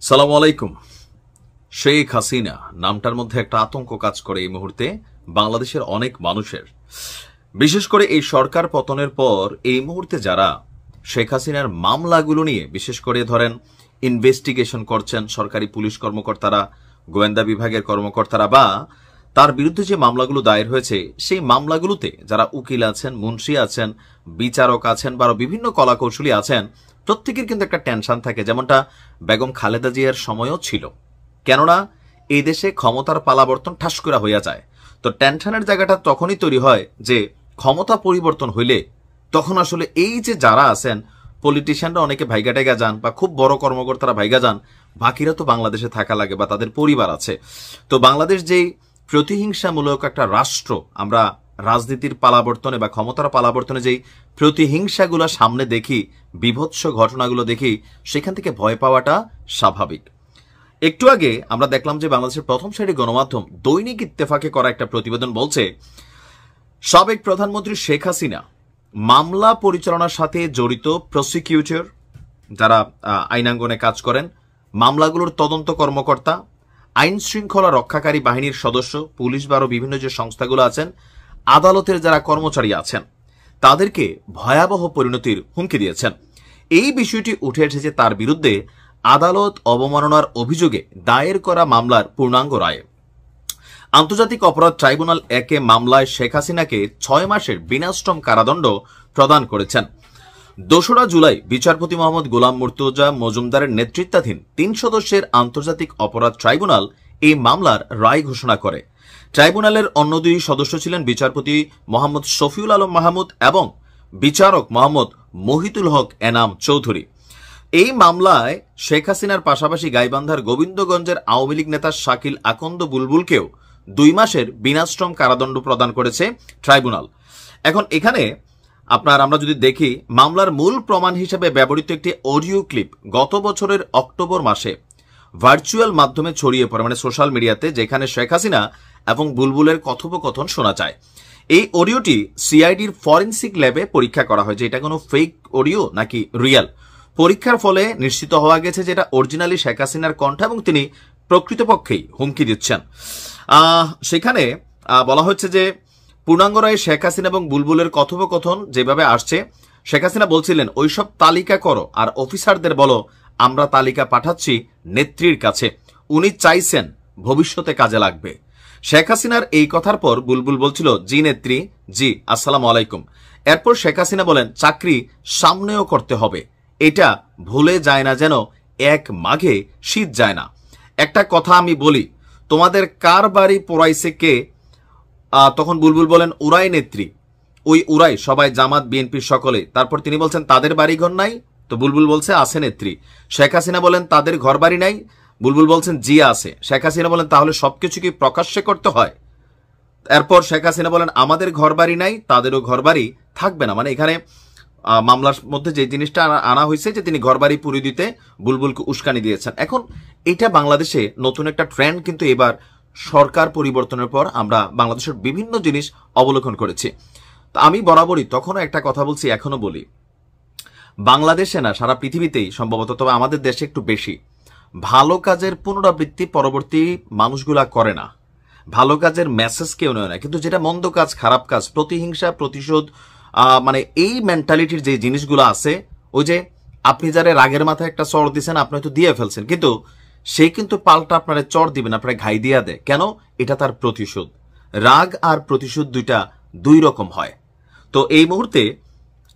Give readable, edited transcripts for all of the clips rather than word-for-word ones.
সালামু আলাইকুম। শেখ হাসিনা নামটার মধ্যে একটা আতঙ্ক কাজ করে এই মুহূর্তে বাংলাদেশের অনেক মানুষের, বিশেষ করে এই সরকার পতনের পর এই মুহূর্তে যারা শেখ হাসিনার মামলাগুলো নিয়ে বিশেষ করে ধরেন ইনভেস্টিগেশন করছেন সরকারি পুলিশ কর্মকর্তারা, গোয়েন্দা বিভাগের কর্মকর্তারা, বা তার বিরুদ্ধে যে মামলাগুলো দায়ের হয়েছে সেই মামলাগুলোতে যারা উকিল আছেন, মুন্সি আছেন, বিচারক আছেন বা বিভিন্ন কলাকৌশলী আছেন, প্রত্যেকের কিন্তু একটা টেনশন থাকে, যেমনটা বেগম খালেদা জিয়ার সময়ও ছিল। কেননা এই দেশে ক্ষমতার পালাবর্তন ঠাস করে হইয়া যায়। তো টেনশনের জায়গাটা তখনই তৈরি হয় যে ক্ষমতা পরিবর্তন হইলে তখন আসলে এই যে যারা আছেন পলিটিশিয়ানরা অনেকে ভাইগা টেগা যান বা খুব বড় কর্মকর্তারা ভাইগা যান, বাকিরা তো বাংলাদেশে থাকা লাগে বা তাদের পরিবার আছে। তো বাংলাদেশ যেই প্রতিহিংসামূলক একটা রাষ্ট্র, আমরা রাজনীতির পালাবর্তনে বা ক্ষমতার পালাবর্তনে যেই প্রতিহিংসাগুলো সামনে দেখি, বিভৎস ঘটনাগুলো দেখি, সেখান থেকে ভয় পাওয়াটা স্বাভাবিক। একটু আগে আমরা দেখলাম যে বাংলাদেশের প্রথম সারির গণমাধ্যম দৈনিক ইত্তেফাকে করা একটা প্রতিবেদন বলছে সাবেক প্রধানমন্ত্রী শেখ হাসিনা মামলা পরিচালনার সাথে জড়িত প্রসিকিউটর, যারা আইনাঙ্গনে কাজ করেন, মামলাগুলোর তদন্ত কর্মকর্তা, আইন শৃঙ্খলা রক্ষাকারী বাহিনীর সদস্য, পুলিশ বা আরো বিভিন্ন যে সংস্থাগুলো আছেন, আদালতের যারা কর্মচারী আছেন, তাদেরকে ভয়াবহ পরিণতির হুমকি দিয়েছেন। এই বিষয়টি উঠে এসেছে তার বিরুদ্ধে আদালত অবমাননার অভিযোগে দায়ের করা মামলার পূর্ণাঙ্গ রায়ে। আন্তর্জাতিক অপরাধ ট্রাইব্যুনাল একে মামলায় শেখ হাসিনাকে 6 মাসের বিনাশ্রম কারাদণ্ড প্রদান করেছেন। 2রা জুলাই বিচারপতি মোহাম্মদ গোলাম মুর্তজা মজুমদারের নেতৃত্বাধীন 3 সদস্যের আন্তর্জাতিক অপরাধ ট্রাইব্যুনাল এই মামলার রায় ঘোষণা করে। ট্রাইব্যুনালের অন্য 2 সদস্য ছিলেন বিচারপতি মোহাম্মদ শফিউল আলম মাহমুদ এবং বিচারক মোহাম্মদ মহিতুল হক এনাম চৌধুরী। এই মামলায় শেখ হাসিনার পাশাপাশি গাইবান্ধার গোবিন্দগঞ্জের আওয়ামী লীগ নেতা শাকিল আকন্দ বুলবুলকেও 2 মাসের বিনাশ্রম কারাদণ্ড প্রদান করেছে ট্রাইব্যুনাল। এখন এখানে আমরা যদি দেখি, মামলার মূল প্রমাণ হিসেবে ব্যবহৃত একটি অডিও ক্লিপ গত বছরের অক্টোবর মাসে ভার্চুয়াল মাধ্যমে ছড়িয়ে পড়ে, মানে সোশ্যাল মিডিয়াতে, যেখানে শেখ হাসিনা এবং বুলবুলের কথোপকথন শোনা যায়। এই অডিওটি সিআইডির ফরেনসিক ল্যাবে পরীক্ষা করা হয় যে এটা কোনো ফেক অডিও নাকি রিয়েল। পরীক্ষার ফলে নিশ্চিত হওয়া গেছে যে এটা অরিজিনালি শেখ হাসিনার কণ্ঠ এবং তিনি প্রকৃতপক্ষেই হুমকি দিচ্ছেন। সেখানে বলা হচ্ছে যে পূর্ণাঙ্গ রায়ে শেখ হাসিনা এবং বুলবুলের কথোপকথন যেভাবে আসছে, শেখ হাসিনা বলছিলেন ওইসব তালিকা করো আর অফিসারদের বলো আমরা তালিকা পাঠাচ্ছি নেত্রীর কাছে, উনি চাইছেন ভবিষ্যতে কাজে লাগবে। শেখ হাসিনার এই কথার পর বুলবুল বলছিল জি নেত্রী, জি, আসসালামু আলাইকুম। এরপর শেখ হাসিনা বলেন চাকরি সামনেও করতে হবে, এটা ভুলে যায় না যেন 1 মাঘে শীত যায় না। একটা কথা আমি বলি, তোমাদের কার বাড়ি পোড়াইছে কে? তখন বুলবুল বলেন উড়াই নেত্রী, ওই উড়াই সবাই জামাত বিএনপি সকলে। তারপর তিনি বলছেন তাদের বাড়িঘর নাই? তো বুলবুল বলছে আছে নেত্রী। শেখ হাসিনা বলেন তাদের ঘর বাড়ি নাই? বুলবুল বলছেন জি আছে। শেখ হাসিনা বলেন তাহলে সবকিছু কি প্রকাশ্যে করতে হয়? এরপর শেখ হাসিনা বলেন আমাদের ঘর বাড়ি নাই, তাদেরও ঘর বাড়ি থাকবে না। মানে এখানে মামলার মধ্যে যে জিনিসটা আনা হয়েছে যে তিনি ঘর বাড়ি পুরি দিতে বুলবুলকে উস্কানি দিয়েছেন। এখন এটা বাংলাদেশে নতুন একটা ট্রেন্ড, কিন্তু এবার সরকার পরিবর্তনের পর আমরা বাংলাদেশের বিভিন্ন জিনিস অবলোকন করেছি। তো আমি বরাবরই তখনও একটা কথা বলছি, এখনো বলি, বাংলাদেশে না সারা পৃথিবীতেই সম্ভবত, তবে আমাদের দেশে একটু বেশি, ভালো কাজের পুনরাবৃত্তি পরবর্তী মানুষগুলা করে না, ভালো কাজের মেসেজ কেউ নেয় না। কিন্তু যেটা মন্দ কাজ, খারাপ কাজ, প্রতিহিংসা, প্রতিশোধ, মানে এই মেন্টালিটির যে জিনিসগুলো আছে, ওই যে আপনি যারা রাগের মাথায় একটা চড় দিচ্ছেন, আপনি হয়তো দিয়ে ফেলছেন, কিন্তু সে কিন্তু পাল্টা আপনারা চড় দিবেন, আপনারা ঘাই দিয়া দেয়। কেন? এটা তার প্রতিশোধ। রাগ আর প্রতিশোধ দুইটা 2 রকম হয়। তো এই মুহূর্তে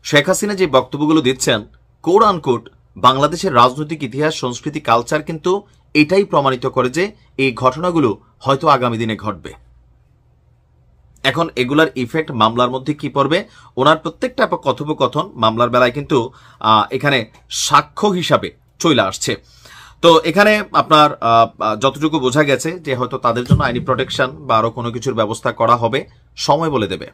শেখ হাসিনা যে বক্তব্যগুলো দিচ্ছেন, কোট আনকোট বাংলাদেশের রাজনৈতিক ইতিহাস, সংস্কৃতি, কালচার কিন্তু এটাই প্রমাণিত করে যে এই ঘটনাগুলো হয়তো আগামী দিনে ঘটবে। এখন এগুলার ইফেক্ট মামলার মধ্যে কি পড়বে? ওনার প্রত্যেকটা কথোপকথন মামলার বেলায় কিন্তু এখানে সাক্ষ্য হিসাবে চলে আসছে। তো এখানে আপনার যতটুকু বোঝা গেছে যে হয়তো তাদের জন্য আইনি প্রোটেকশন বা আরো কোনো কিছুর ব্যবস্থা করা হবে, সময় বলে দেবে।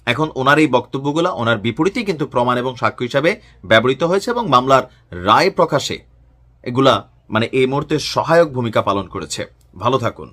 এখন ওনার এই বক্তব্যগুলো ওনার বিপরীতেই কিন্তু প্রমাণ এবং সাক্ষ্য হিসাবে ব্যবহৃত হয়েছে এবং মামলার রায় প্রকাশে এগুলা মানে এই মুহূর্তে সহায়ক ভূমিকা পালন করেছে। ভালো থাকুন।